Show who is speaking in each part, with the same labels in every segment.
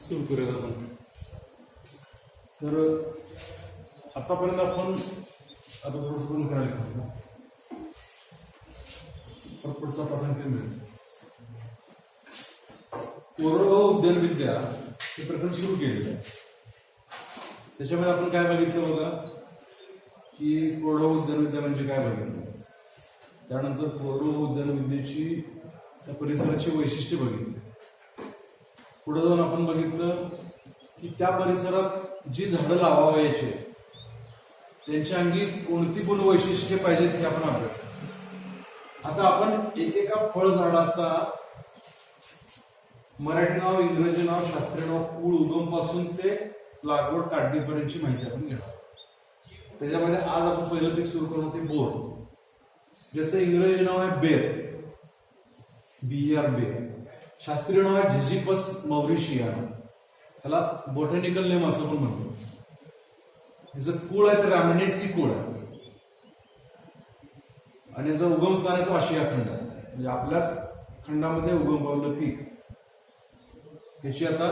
Speaker 1: सुरू करूयात आपण. तर आतापर्यंत आपण आता थोडंसं बंद करायला लागतं. पुढचा प्रसंग मिळेल. कोरडवाहू उद्यानविद्या हे प्रकरण सुरू केलेलं आहे. त्याच्यामध्ये आपण काय बघितलं बघा की कोरडवाहू उद्यानविद्या म्हणजे काय बघितलं. त्यानंतर कोरडवाहू उद्यानविद्येची त्या परिसराची वैशिष्ट्ये बघितली. पुढे जाऊन आपण बघितलं की त्या परिसरात जी झाडं लावायची त्यांच्या अंगी कोणती गुण वैशिष्ट्ये पाहिजेत हे आपण अभ्यास. आता आपण एकेका फळझाडाचा मराठी नाव, इंग्रजी नाव, शास्त्रीय नाव, कुळ, उगम पासून ते लागवड काढणीपर्यंतची माहिती आपण घेणार. त्याच्यामध्ये आज आपण पहिलं पीक सुरू करू ते बोर, ज्याचं इंग्रजी नाव आहे बेर, BR बेर. शास्त्रीय नाव आहे झिझिपस मॉरिशियाना. त्याला बॉटॅनिकल नेम असं पण म्हणतो. याचं कुळ आहे तर रॅमनेसी कुळ आहे आणि याचं उगम स्थान आहे तो आशिया खंड आहे. म्हणजे आपल्याच खंडामध्ये उगम पावलं पीक याची आता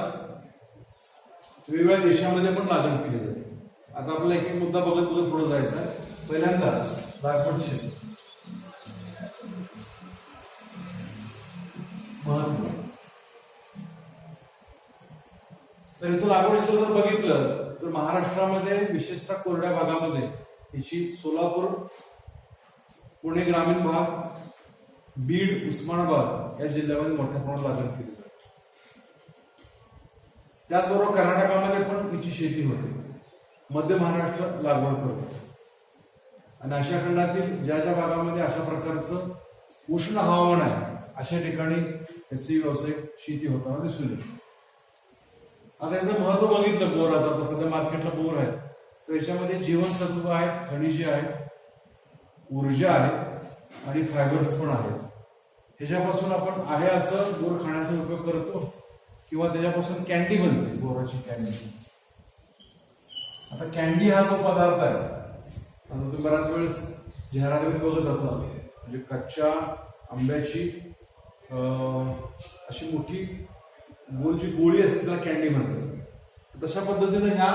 Speaker 1: वेगवेगळ्या देशामध्ये पण लागण केली जाते. आता आपल्याला एक एक मुद्दा बघत बघत पुढे जायचा आहे. पहिल्यांदा लागवड क्षेत्र महत्व. तर याचं लागवड क्षेत्र जर बघितलं तर महाराष्ट्रामध्ये विशेषतः कोरड्या भागामध्ये याची सोलापूर, पुणे ग्रामीण भाग, बीड, उस्मानाबाद या जिल्ह्यामध्ये मोठ्या प्रमाणात लागण केली जाते. त्याचबरोबर कर्नाटकामध्ये पण याची शेती होते. मध्य महाराष्ट्र लागवड करतो आणि आशिया खंडातील ज्या ज्या भागामध्ये अशा प्रकारचं उष्ण हवामान आहे अशा ठिकाणी याची व्यावसायिक शेती होताना दिसून येते. आता याचं महत्व बघितलं बोराचं. आता सध्या मार्केटला बोर आहेत तर याच्यामध्ये जीवनसत्व आहेत, खनिजे आहेत, ऊर्जा आहे आणि फायबर्स पण आहेत. ह्याच्यापासून आपण आहे असं बोर खाण्याचा उपयोग करतो किंवा त्याच्यापासून कॅन्डी बनते, बोराची कॅन्डी. आता कॅन्डी हा जो पदार्थ आहे, आता तुम्ही बऱ्याच वेळेस जाहिराती बघत असाल, म्हणजे कच्च्या आंब्याची अशी मोठी गोलची गोळी असते त्याला कॅन्डी म्हणतात. तशा पद्धतीने ह्या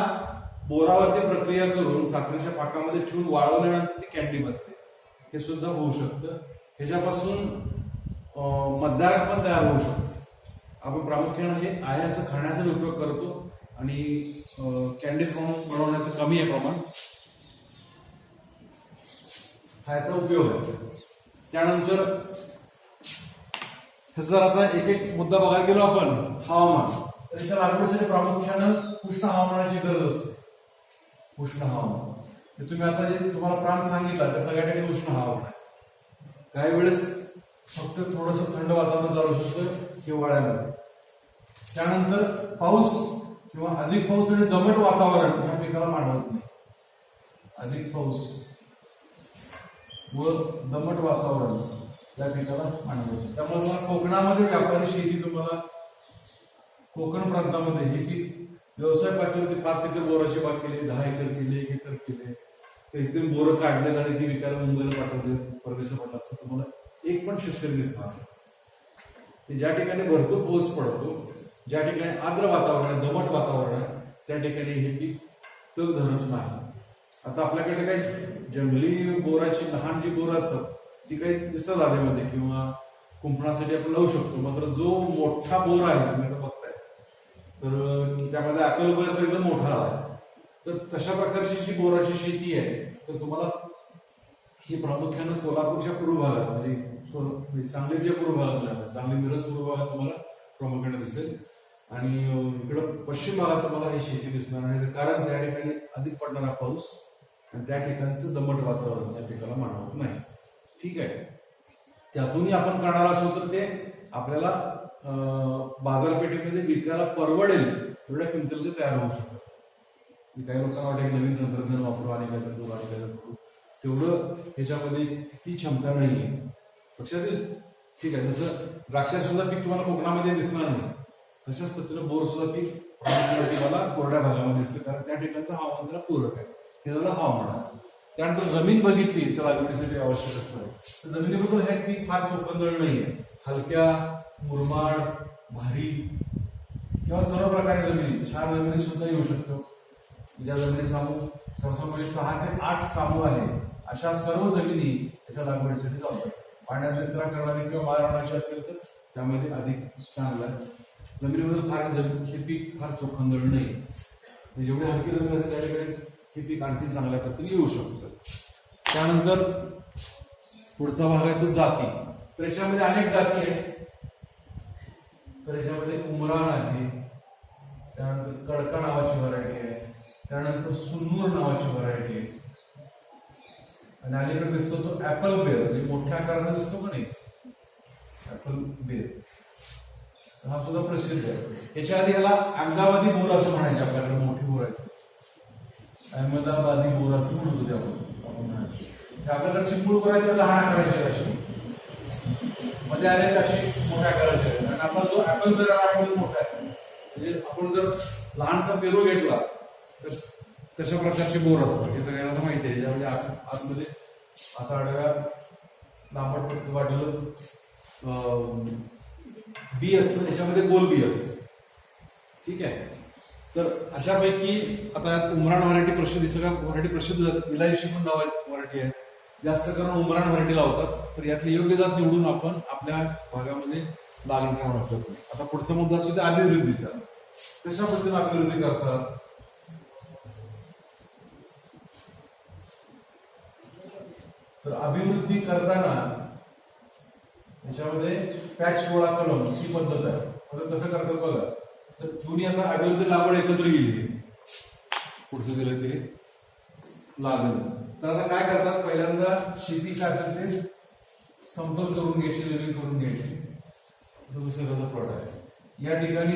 Speaker 1: बोरावरती प्रक्रिया करून साखरेच्या पाकामध्ये ठेवून वाळवल्यानंतर ती कॅन्डी बनते. हे सुद्धा होऊ शकतं. ह्याच्यापासून मद्यार्क पण तयार होऊ शकतो. आपण प्रामुख्यानं हे आहे असं खाण्याचा उपयोग करतो आणि कॅन्डीज बनवण्याचं कमी आहे प्रमाण, हा याचा उपयोग आहे. त्यानंतर जर आता एक एक मुद्दा बघायला गेलो आपण, हवामान. तर त्याच्या लागवडीसाठी प्रामुख्यानं उष्ण हवामानाची गरज असते. उष्ण हवामान तुम्ही आता जे तुम्हाला प्रांत सांगितला त्या सगळ्या ठिकाणी उष्ण हवामान. काही वेळेस फक्त थोडंसं थंड वातावरण चालू शकतं हिवाळ्यामध्ये. त्यानंतर पाऊस किंवा अधिक पाऊस आणि दमट वातावरण या पिकाला मानवत नाही. अधिक पाऊस व दमट वातावरण या पिकाला मानवत नाही. त्यामुळे तुम्हाला कोकणामध्ये व्यापारी शेती, तुम्हाला कोकण प्रांतामध्ये हे पीक व्यवसाय पातळीवरती 5 एकर बोराची बाग केली, 10 एकर केली, 1 एकर केले, तर इथून बोरं काढलेत आणि ती विकायला मुंबईला पाठवले, परदेशात पाठवलं असं तुम्हाला एक पण शेतकरी दिसणार नाही. ज्या ठिकाणी भरपूर पाऊस पडतो, ज्या ठिकाणी आर्द्र वातावरण आहे, दमट वातावरण आहे, त्या ठिकाणी हे पीक तग धरत नाही. आता आपल्याकडे काही जंगली बोराची लहान जी बोरं असतात ती काही दिसतात आधीमध्ये किंवा कुंपणासाठी आपण लावू शकतो. मात्र जो मोठा बोर आहे तुम्ही आता बघताय तर त्यामध्ये अकलबर तर एकदम मोठा आहे. तर तशा प्रकारची जी बोराची शेती आहे तर तुम्हाला ही प्रामुख्यानं कोल्हापूरच्या पूर्व भागात, म्हणजे सांगलीच्या पूर्व भागात, सांगली मिरज पूर्व भागात तुम्हाला प्रामुख्याने दिसेल आणि इकडं पश्चिम भागात तुम्हाला ही शेती दिसणार नाही. कारण त्या ठिकाणी अधिक पडणारा पाऊस आणि त्या ठिकाणचं दमट वातावरण या पिकाला मानवत नाही. ठीक आहे. त्यातूनही आपण करणार असो तर ते आपल्याला बाजारपेठेमध्ये विकायला परवडेल एवढ्या किमतीला ते तयार होऊ शकतं. काही लोकांना वाटेल नवीन तंत्रज्ञान वापरू आणि काय करू, तेवढं ह्याच्यामध्ये ती क्षमता नाहीये. लक्षात येईल. ठीक आहे. जसं द्राक्षात सुद्धा पीक तुम्हाला कोकणामध्ये दिसणार नाही, तशाच पद्धतीनं बोर सुद्धा पीक तुम्हाला कोरड्या भागामध्ये दिसतं, कारण त्या ठिकाणचं हवामान त्याला पूरक आहे. हे झालं हवामानाचं. त्यानंतर जमीन बघितली त्याच्या लागवडीसाठी आवश्यक असतं. तर जमिनीबद्दल हे पीक फार चोखंदळ नाहीये. हलक्या, मुरमाड, भारी किंवा सर्व प्रकारच्या जमिनी, क्षार जमिनी सुद्धा येऊ शकतो. ज्या जमिनी सामूह सर्वसामान्य 6 ते 8 सामूह आहे, अशा सर्व जमिनी त्याच्या लागवडीसाठी चालतात. पाण्यात निचरा करणारी किंवा मारणाची असेल तर त्यामध्ये अधिक चांगला. जमिनीमध्ये फार हे पीक फार चोखंदळ नाही, जेवढी हलकी जमीन असेल त्याच्याकडे हे पीक आणखी चांगल्या पद्धतीने येऊ शकतं. त्यानंतर पुढचा भाग आहे तो जाती. तर याच्यामध्ये अनेक जाती आहेत. तर याच्यामध्ये उमरान आहे, त्यानंतर कडका नावाची व्हरायटी आहे, त्यानंतर सुन्नूर नावाची व्हरायटी आहे, आणि अलीकडे दिसतो तो ऍपल बेर, म्हणजे मोठ्या आकाराचा दिसतो का नाही ऍपल बेर, हा सुद्धा प्रसिद्ध आहे. याच्या आधी याला अहमदाबादी बोर असं म्हणायचे, आपल्याकडे मोठी बोर आहे अहमदाबादी बोर असं म्हणत होते आपण. आपल्याकडची मूळ बोर आहे लहान आकाराची अशी, मध्ये अनेक अशी मोठ्या आकाराची आहे. आणि आपला जो ऍपल बेर आहे तो मोठा आहे, म्हणजे आपण जर लहानसा पेरू घेतला तर तशा प्रकारचे बोर असतात. हे सगळ्यांना माहिती आहे. ज्यामध्ये आतमध्ये असा आडव्या लांबट वाढलेलं बी असतं, त्याच्यामध्ये गोल बी असतं. ठीक आहे. तर अशापैकी आता उमरान व्हरायटी प्रसिद्ध, सगळ्या व्हरायटी प्रसिद्ध, इलायची पण नाव व्हरायटी आहे. जास्त करून उमरान व्हरायटी लावतात. तर यातली योग्य जात निवडून आपण आपल्या भागामध्ये लागण करणार आहोत. आता पुढचा मुद्दा असतो त्या अभिवृद्धीचा. कशा पद्धतीने अभिवृद्धी करतात? तर अभिवृद्धी करताना याच्यामध्ये पॅच गोळा करून ही पद्धत आहे. आता कसं करतात बघा. तर दोन्ही आता अभिवृद्धी लागवड एकत्र गेली, पुढचं दिलं ते लागण. तर आता काय करतात, पहिल्यांदा शेती काय करते, समतल करून घ्यायची, लेवल करून घ्यायची. दुसऱ्याचा प्लॉट आहे, या ठिकाणी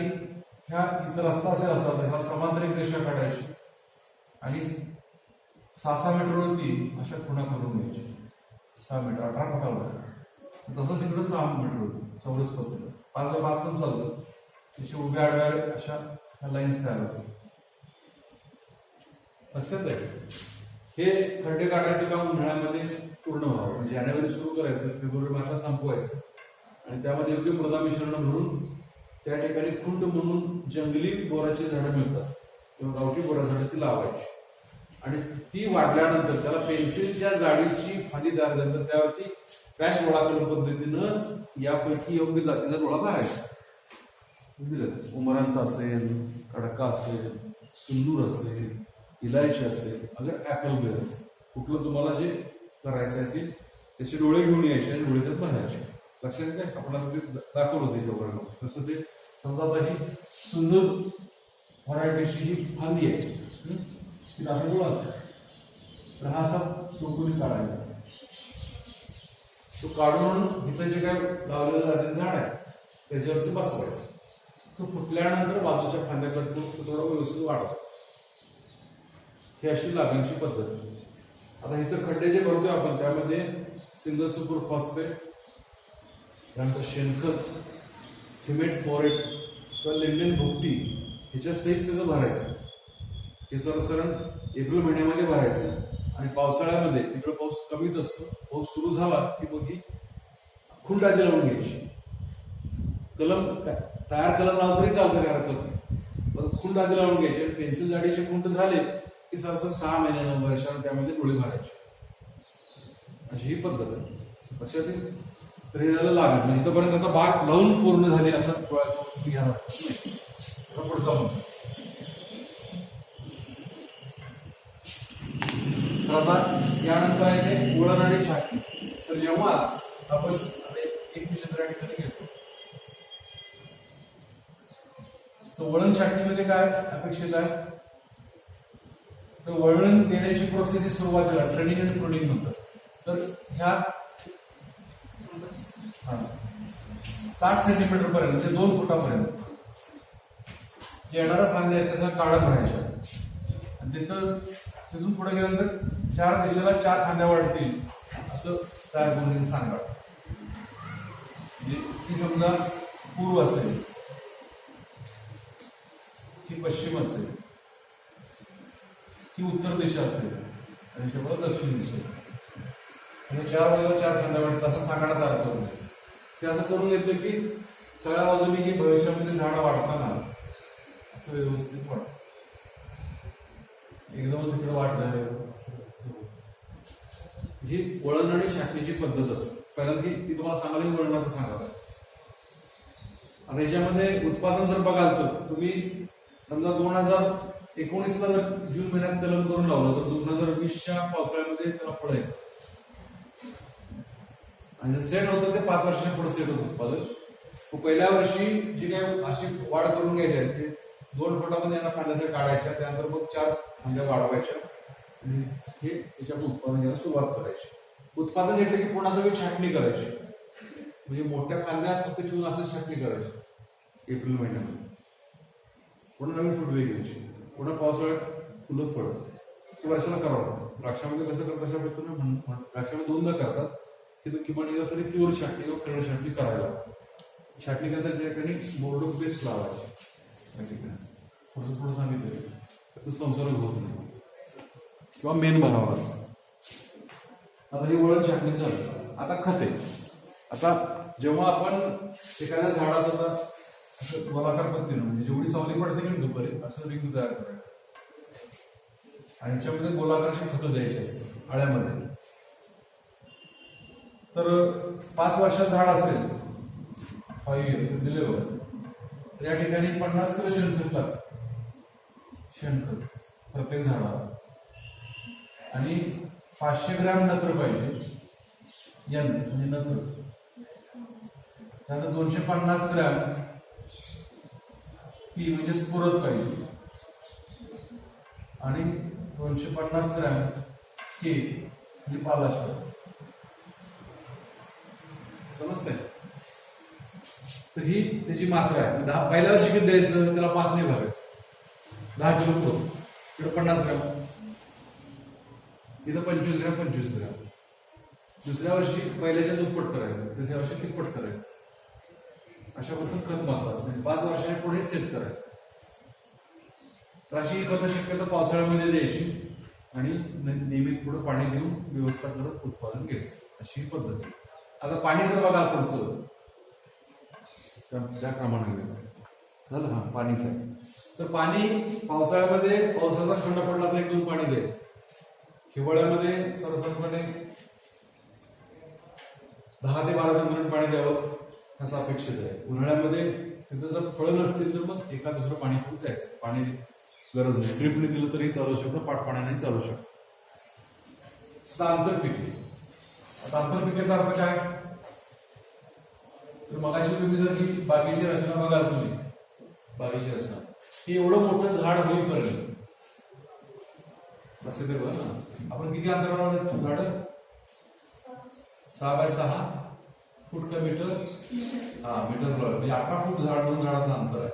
Speaker 1: ह्या इतर रस्ता असेल असा तर ह्या समांतर एक रेषा काढायची आणि 6 मीटरवरती अशा खुणा करून घ्यायची. 6 मीटर 18 फुटावर. तसंच इकडे 6 मीटर होती चौरस पद्धतीने. 5 बाय 5 पण चालतं. तशी उभ्या आडव्या अशा लाईन्स तयार होते. लक्षात आहे. हे खड्डे काढायचे काम उन्हाळ्यामध्ये पूर्ण व्हावं, म्हणजे जानेवारी सुरू करायचं, फेब्रुवारी मार्चला संपवायचं, आणि त्यामध्ये योग्य मृदा मिश्रण भरून त्या ठिकाणी खुंड म्हणून जंगली बोराची झाडं मिळतात किंवा गावठी बोरा झाडं ती लावायची. आणि ती वाढल्यानंतर त्याला पेन्सिलच्या जाडीची फांदी तयार झाल्यानंतर त्यावरती पॅच गोळा करून पद्धतीनं यापैकी योग्य जातीचा डोळा भरायचा. उमरांचा असेल, कडका असेल, सुंदूर असेल, इलायची असेल, अगर ऍपल बेर असेल, कुठलं तुम्हाला जे करायचं आहे ते त्याचे डोळे घेऊन यायचे आणि डोळे त्यात भरायचे. लक्षात येते. आपल्याला ते दाखवलं त्याच्या वर्गात कसं ते. समजा आता ही सुंदर व्हरायटीची ही फांदी आहे, ती दाखवलं असतं. तर हा असा चौकोनी काढायचा, तो काढून इथं जे काय लावलेलं झाड आहे त्याच्यावरती बसवायचं. तो फुटल्यानंतर बाजूच्या फांद्या कट करून तो थोडा व्यवस्थित वाढवायचा. ही अशी लागणीची पद्धत. आता इथं खड्डे जे भरतोय आपण त्यामध्ये सिंगल सुपर फॉस्फेट, त्यानंतर शेणखत, थिमेट फॉरेट किंवा लिंडेन भुकटी ह्याच्या सहित सगळं भरायचं. हे सरसरण एप्रिल महिन्यामध्ये भरायचं. आणि पावसाळ्यामध्ये तिकडे पाऊस कमीच असतो, पाऊस सुरू झाला की मग ही खुंड आधी लावून घ्यायची. कलम तयार कलम लावून तरी चालतं, काय हरकत नाही. खुंड आधी लावून घ्यायची आणि पेन्सिल जाडीचे खुंड झाले की सरसर 6 महिन्यानं वर्षानं त्यामध्ये डोळे भरायचे. अशी ही पद्धत आहे. लक्षात येईल. तर हे झालं लागण. म्हणजे इथंपर्यंत आता बाग लावून पूर्ण झाली असं डोळ्यासमोर घ्यायला नाही. पुढचा म्हणतो. तर आता यानंतर आहे ते वळण आणि छाटणी. तर जेव्हा आपण एक विषय या ठिकाणी घेतो, तर वळण छाटणीमध्ये काय अपेक्षित आहे, तर वळण देण्याची प्रोसेस ही सुरुवातीला ट्रेनिंग आणि प्रुनिंग म्हणतात. तर ह्या 60 सेंटीमीटर पर्यंत म्हणजे 2 फुटापर्यंत येणाऱ्या फांद्या आहेत त्याचा काढत राहायच्या. आणि तिथून पुढे गेल्यानंतर 4 दिशेला 4 फांद्या वाढतील असं तयार करून सांगा. ही समजा पूर्व असेल, ही पश्चिम असेल, ही उत्तर दिशा असेल आणि त्याच्याबरोबर दक्षिण दिशा. म्हणजे 4 बाजूला 4 फांद्या वाढतात असा सांगाडा तयार करून ते असं करून घेतलं की सगळ्या बाजूने ही भविष्यामध्ये झाडं वाढताना असं व्यवस्थित वाढ, एकदमच इकडे वाढणार ही वळण आणि छाटणीची पद्धत असते. पहिल्यांदा ती तुम्हाला सांगायला वळणाचं सांगावं. आता याच्यामध्ये उत्पादन जर बघाल तर तुम्ही समजा 2019ला जर जून महिन्यात कलम करून लावलं तर 2020च्या पावसाळ्यामध्ये त्याला फळ येतं. आणि जे सेट होतं ते 5 वर्षाच्या पुढे सेट होतं उत्पादन. पहिल्या वर्षी जी काही अशी वाढ करून घ्यायची ते 2 फुटामध्ये यांना फांद्या काढायच्या, त्यानंतर मग 4 फांद्या वाढवायच्या आणि हे याच्यात उत्पादन घ्यायला सुरुवात करायची. उत्पादन घेतलं की पुन्हा सगळी छाटणी करायची, म्हणजे मोठ्या फांद्या फक्त घेऊन असं छाटणी करायची एप्रिल महिन्यामध्ये. पुन्हा नवीन फुटवे घ्यायची, पुन्हा पावसाळ्यात फुलं फळ ते वर्षाला करावं लागतं. द्राक्षामध्ये कसं करतात अशा पद्धतीनं द्राक्षामध्ये 2दा करतात की किमान एकदा तरी प्युअर छाटणी किंवा खरड छाटणी करायला लागते. छाटणी करता त्या ठिकाणी बोर्डो पेस्ट लावायची, थोडं थोडं सांगितलं संसर्ग होत नाही किंवा मेन भरावा लागतो. आता हे वळण छाटणी झालं. आता खते. आता जेव्हा आपण एखाद्या झाडाचा गोलाकार पद्धतीनं म्हणजे जेवढी सावली पडते की दुपारी असं रिंग तयार करायचं आणि याच्यामध्ये गोलाकारची खतं द्यायची असते आळ्यामध्ये. तर 5 वर्षाचं झाड असेल, 5 इयर्स दिले बघा, तर या ठिकाणी 50 किलो शेणखत लागतं, शेणखत प्रत्येक झाडाला, आणि 500 ग्रॅम नत्र पाहिजे, एन म्हणजे नत्र. त्यानंतर 250 ग्रॅम पी म्हणजे स्फुरद पाहिजे, आणि 250 ग्रॅम के म्हणजे पालाश. समजतंय? तर ही त्याची मात्रा आहे. 10 पहिल्या वर्षी किती द्यायचं, त्याला 5 नाही भागायचं. 10 किलो पुरं, इकडे 50 ग्रॅम, इथं 25 ग्रॅम 25 ग्रॅम. दुसऱ्या वर्षी पहिल्याच्या दुप्पट करायचं, तिसऱ्या वर्षी तिप्पट करायचं. अशा पद्धतीने खत मात्रा असते. 5 वर्षाने पुढे सेट करायचं. तर अशी ही खतं शक्यतो पावसाळ्यामध्ये द्यायची आणि नियमित पुढे पाणी देऊन व्यवस्था करत उत्पादन घ्यायचं, अशी ही पद्धत आहे. आता पाणी जर बघा पुढचं त्याप्रमाणे झालं. हा पाणीच आहे. तर पाणी पावसाळ्यामध्ये पावसाचा खंड पडला तर 1-2 पाणी द्यायचं. हिवाळ्यामध्ये सर्वसाधारणपणे 10 ते 12 चंद्रण पाणी द्यावं असं अपेक्षित आहे. उन्हाळ्यामध्ये तिथं जर फळं नसतील तर मग एका दुसरं पाणी पण द्यायचं. पाणी गरज नाही, ड्रिपने दिलं तरी चालू शकतं, पाटपाण्याने चालू शकतं. आता आंतरपिके. आता आंतरपिकेचा अर्थ काय, तर मगाशी तुम्ही जर ही बागेची रचना बघाल, तुम्ही बागेची रचना हे एवढं मोठं झाड होईपर्यंत लक्षात ठेवा ना, आपण किती अंतरावर झाड, 6 बाय 6 फूट का मीटर, मीटर म्हणजे 18 फूट झाड, 2 झाडांचं अंतर आहे.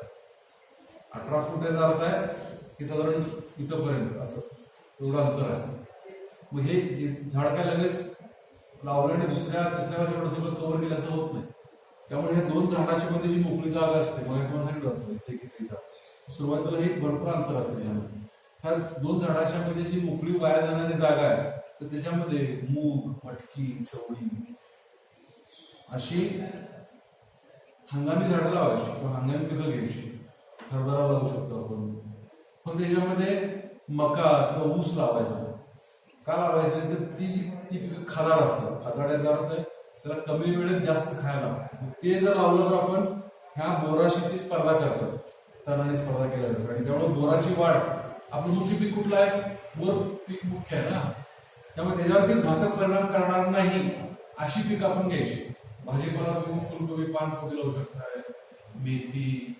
Speaker 1: 18 फूट याचा अर्थ आहे की साधारण इथंपर्यंत असं एवढं अंतर आहे. मग हे झाड काय लगेच लावलं आणि तिसऱ्या वर्षाकडे सगळं कव्हर केलं असं होत नाही. त्यामुळे ह्या 2 झाडाच्या मध्ये जी मोकळी जागा असते, मग तुम्हाला सांगितलं असतं सुरुवातीला हे भरपूर अंतर असते. त्यामध्ये ह्या 2 झाडाच्या मध्ये जी मोकळी वाया जाणारी जागा आहे, तर त्याच्यामध्ये मूग, मटकी, चवळी अशी हंगामी झाडं लावायची किंवा हंगामी पिकं घ्यायची. हरभरा लावू शकतो आपण. पण त्याच्यामध्ये मका किंवा ऊस लावायचा. का लावायचं नाही, तर ती पिकं खादाड असतात. खादाड याचा अर्थ आहे त्याला कमी वेळेत जास्त खायला. ते जर लावलं तर आपण ह्या बोराशी ती स्पर्धा करतात, तणाने स्पर्धा केल्या जातात. आणि त्यामुळे बोराची वाढ, आपलं मुख्य पीक कुठलं आहे, बोर पीक मुख्य आहे ना, त्यामुळे त्याच्यावरती घातक परिणाम करणार नाही अशी पीक आपण घ्यायची. भाजीपाला तुम्ही फुलकोबी, पानकोबी लावू शकताय, मेथी,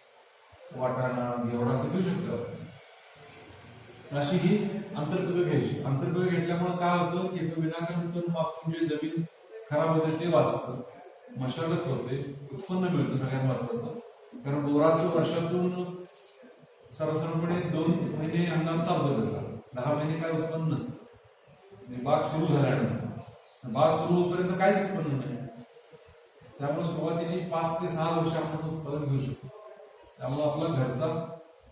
Speaker 1: वाटाणा, घेवडा असं घेऊ शकतो. अशी ही आंतरपिकं घ्यायची. आंतरपिकं घेतल्यामुळे काय होतं की विनाकारण वापरून जे जमीन खराब होते ते वाचतं, मशागत होते, उत्पन्न मिळतं सगळ्यात महत्वाचं. कारण बोराचं वर्षातून सर्वसाधारणपणे 2 महिने हंगाम चालतो त्याचा, 10 महिने काय उत्पन्न नसतं. म्हणजे बाग सुरू झाल्यानंतर, बाग सुरू होईपर्यंत काहीच उत्पन्न नाही. त्यामुळे सुरुवातीची 5 ते 6 वर्ष आपण उत्पादन घेऊ शकतो. त्यामुळे आपला घरचा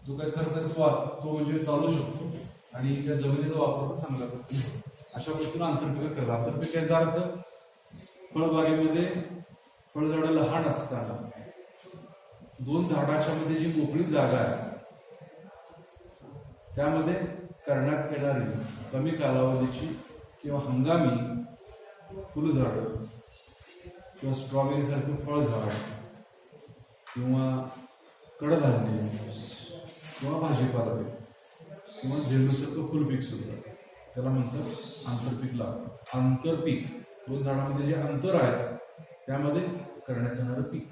Speaker 1: जो काही खर्च आहे तो म्हणजे चालू शकतो आणि त्या जमिनीचा वापर पण चांगला करतो. अशा पद्धतीने आंतरपिकं करतात. आंतरपिक याचा अर्थ फळबागेमध्ये फळझाडं लहान असताना 2 झाडाच्या मध्ये जी मोकळी जागा आहे त्यामध्ये करण्यात येणारी कमी कालावधीची किंवा हंगामी फुलझाडं किंवा स्ट्रॉबेरी सारखी फळझाड किंवा कडधान्य किंवा भाजीपाला किंवा झेंडूसारखं फुलपीक सुद्धा त्याला म्हणतात आंतरपीक लावणं. आंतरपीक दोन झाडांमध्ये जे अंतर आहे त्यामध्ये करण्यात येणारं पीक.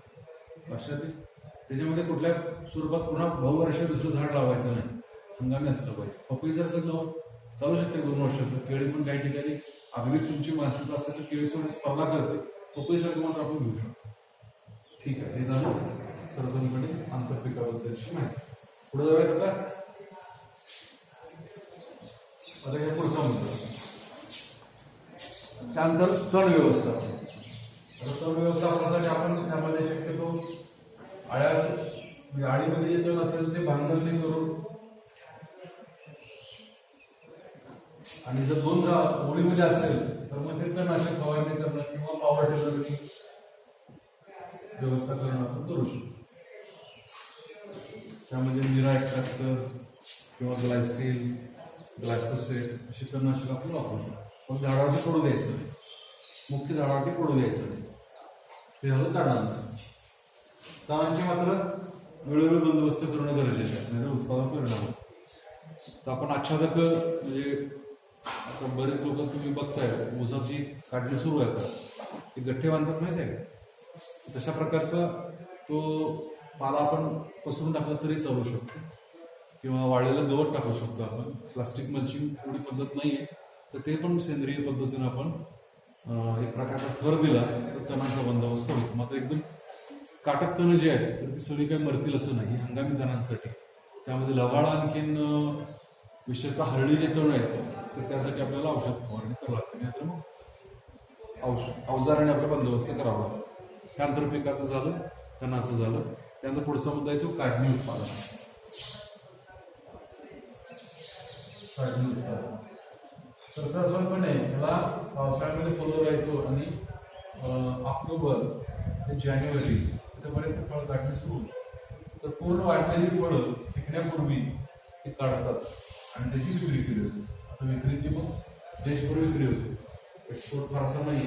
Speaker 1: लक्षात येईल. त्याच्यामध्ये कुठल्या स्वरूपात पुन्हा बहुवर्ष दुसरं झाड लावायचं नाही, हंगामी असलं पाहिजे. पपईसारखं लावून चालू शकते 2 वर्षाचं. केळी पण काही ठिकाणी अगदीच तुमची मानसिकता असेल तर केळी सोडून स्पर्धा करते, पपईसारखं मात्र आपण घेऊ शकतो. ठीक आहे, हे झालं सर्वसाधारणपणे आंतरपिकाबद्दलची माहिती. पुढे जाऊयात का? आता हे पुढचा मुद्दा, त्यानंतर तण व्यवस्थापन. तण व्यवस्थापनासाठी आपण त्यामध्ये शक्यतो म्हणजे आळीमध्ये जे तण असेल ते भांगरणी करून आणि जर 2 ओळीमध्ये असेल तर मग ते तणनाशक फवारणी करणं किंवा पॉवर टिलरनी व्यवस्था करणं आपण करू शकतो. त्यामध्ये निरा एक्स्ट्रॅक्टर किंवा ग्लायसिल, ग्लायफोसेट अशी तणनाशक आपण वापरू शकतो. पण झाडावरती पडू द्यायचं नाही, मुख्य झाडावरती पडू द्यायचं नाही. हे झालं तणांचं. तणांची मात्र वेळोवेळी बंदोबस्त करणं गरजेचं आहे, नाहीतर उत्पादन परिणाम होतं. तर आपण आच्छादक म्हणजे आता बरेच लोक तुम्ही बघताय ऊसाची काढणी सुरू आहे का ते गठ्ठे बांधतात माहिती आहे का? तशा प्रकारचा तो पाला आपण पसरून टाकला तरी चालू शकतो किंवा वाळलेलं गवत टाकू शकतो आपण. प्लास्टिक मल्चिंग एवढी पद्धत नाहीये, तर ते पण सेंद्रिय पद्धतीने आपण एक प्रकारचा थर दिला तर तणांचा बंदोबस्त होतो. मात्र एकदम काटक तण जे आहेत तर ती सगळी काही मरतील असं नाही. हंगामी तणांसाठी त्यामध्ये लवाळा आणखीन विशेषतः हरळी जे तण आहेत तर त्यासाठी आपल्याला औषध फवारणी करावं लागते, नाहीतर मग अवजाराने आपला बंदोबस्त करावा लागतो. त्यानंतर पिकाचं झालं, तणाचं झालं. त्यानंतर पुढचा मुद्दा येतो काढणी उत्पादन. काढणी उत्पादन तर सहजपणे याला पावसाळ्यामध्ये फुलं राहतो आणि ऑक्टोबर ते जानेवारी पर्यंत फळ काढणे सुरू होते. तर पूर्ण वाढलेली फळं पिकण्यापूर्वी ते काढतात आणि त्याची विक्री केली होती. आता विक्रीची मग देशभर विक्री होते, एक्सपोर्ट फारसा नाही,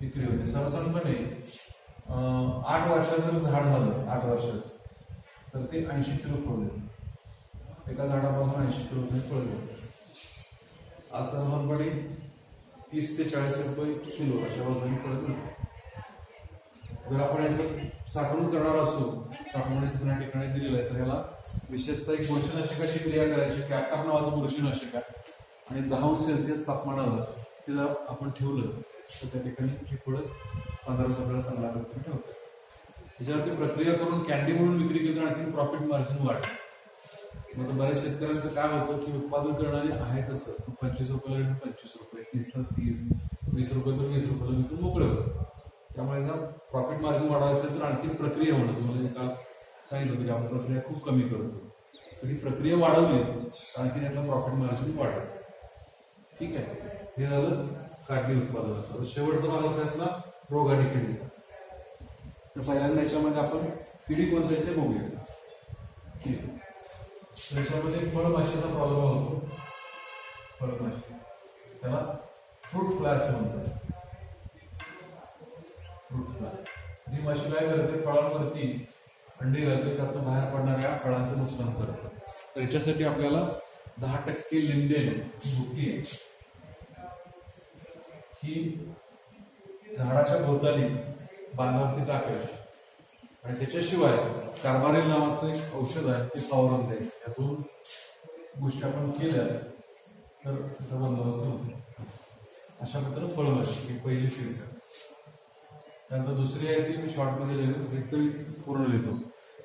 Speaker 1: विक्री होते. सर्वसाधारणपणे 8 वर्षाचं झाड झालं, 8 वर्षाचं तर ते 80 किलो फळ देतं. एका झाडापासून 80 किलोचं फळ देतं. आज सर्वसाधारणपणे 30 ते 40 रुपये किलो अशा वजनाने फळ मिळतं. जर आपण याचं साठवणूक करणार असो, साठवणीचं पुन्हा ठिकाणी दिलेलं आहे, तर याला विशेषतः एक बुरशीनाशकाची क्रिया करायची. कॅप्टॉप नावाचं बुरशीनाशक आहे आणि 10 अंश सेल्सिअस तापमानावर ते जर आपण ठेवलं तर त्या ठिकाणी ही फळं 15 दिवस आपल्याला चांगल्या पद्धतीने ठेवतात. त्याच्यावरती प्रक्रिया करून कॅन्डी म्हणून विक्री केली तर आणखी प्रॉफिट मार्जिन वाढतं. मग बऱ्याच शेतकऱ्यांचं काय होतं की उत्पादन करणारे आहे तसं 25 रुपयाला 25 रुपये, 30 तर 30, 20 रुपये तर 20 रुपयाला विकून मोकळे होतं. त्यामुळे जर प्रॉफिट मार्जिन वाढवायचं असेल तर आणखी प्रक्रिया होणं. तुम्हाला एका सांगितलं तरी आपण प्रक्रिया खूप कमी करतो, तर ही प्रक्रिया वाढवली आणखी यातला प्रॉफिट मार्जिन वाढेल. ठीक आहे, हे झालं काढणी उत्पादनाचं. शेवटचा भाग होता यातला रोग आणि किडीचा. तर पहिल्यांदा याच्यामध्ये आपण किडी कोणत्या ते बघूया. त्याच्यामध्ये फळमाशीचा प्रादुर्भाव होतो. फळमाशी त्याला फ्रूट फ्लाय असं म्हणतात. फ्रूट फ्लाय ही माशी काय करते, फळांवरती अंडी घालते, त्यातून बाहेर पडणाऱ्या फळांचं नुकसान करतं. तर याच्यासाठी आपल्याला 10% लिंडेन बुटी ही झाडाच्या भोवताली बांधावरती टाकायची आणि त्याच्याशिवाय कार्बारिल नावाचं एक औषध आहे ते फवारून द्यायचं. या 2 गोष्टी आपण केल्या तर त्याचा बंदोबस्त होतो. अशा प्रकारे फळमाशी ही पहिली फेज आहे. त्यानंतर दुसरी आहे ती मी शॉर्टमध्ये लिहितो, एकदम पूर्ण लिहितो.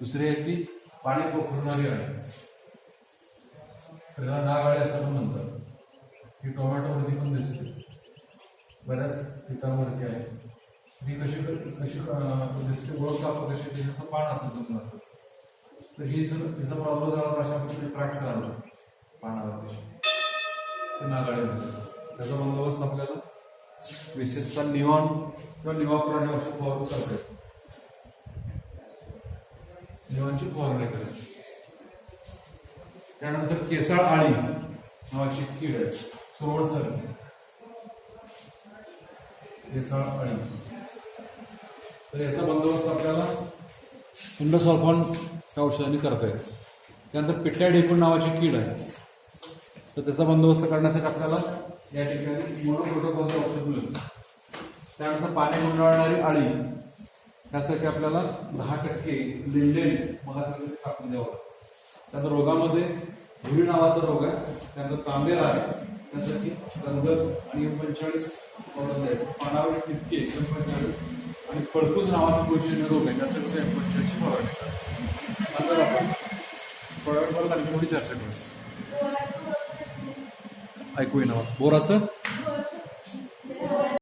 Speaker 1: दुसरी आहे ती पाणी पोखरणारी अळी, त्याला नाग अळी असं पण म्हणतात. ही टोमॅटोवरती पण दिसते, बऱ्याच पिकांवरती आहे. ही कशी दिसते ओळख आपण कशी, त्याचं पान असं जमलं असतं. तर ही जर तिचा प्रॉब्लेम झाला तर अशा पद्धतीने ट्रॅक्स करावं पानावर ते नागाळे म्हणतात. त्याचा बंदोबस्त आपल्याला विशेषतः निवॉन किंवा निवाक्रोन हे औषध फवारून करता येतं. निवॉनची फवारणी करायची. त्यानंतर केसाळ आळी नावाची कीड आहे, सुरवणसारखी केसाळ आळी. तर याचा बंदोबस्त आपल्याला इंडोसल्फॉन या औषधाने करता येतो. त्यानंतर पिट्या ढेकूण नावाची कीड आहे, तर त्याचा बंदोबस्त करण्यासाठी आपल्याला या ठिकाणी मोनोप्रोटोकॉलचं औषध मिळतं. त्यानंतर पाणी गुंडाळणारी आळी, त्यासाठी आपल्याला 10% लिंडेन मग टाकून द्यावं लागतं. त्यानंतर रोगामध्ये धुरी नावाचा रोग आहे, त्यानंतर तांबेरा आहे, त्यासाठी रंगत आणि M45 पावडर द्यायचं. पानावर टिपके M45 आणि फडफूस नावाचा बुरशीजन्य रोग आहे, त्यासाठी M45 ची फवारणी करायची. नंतर आपण थोड्या वेळ आणखी थोडी चर्चा करू. ऐकू येणार बोराचं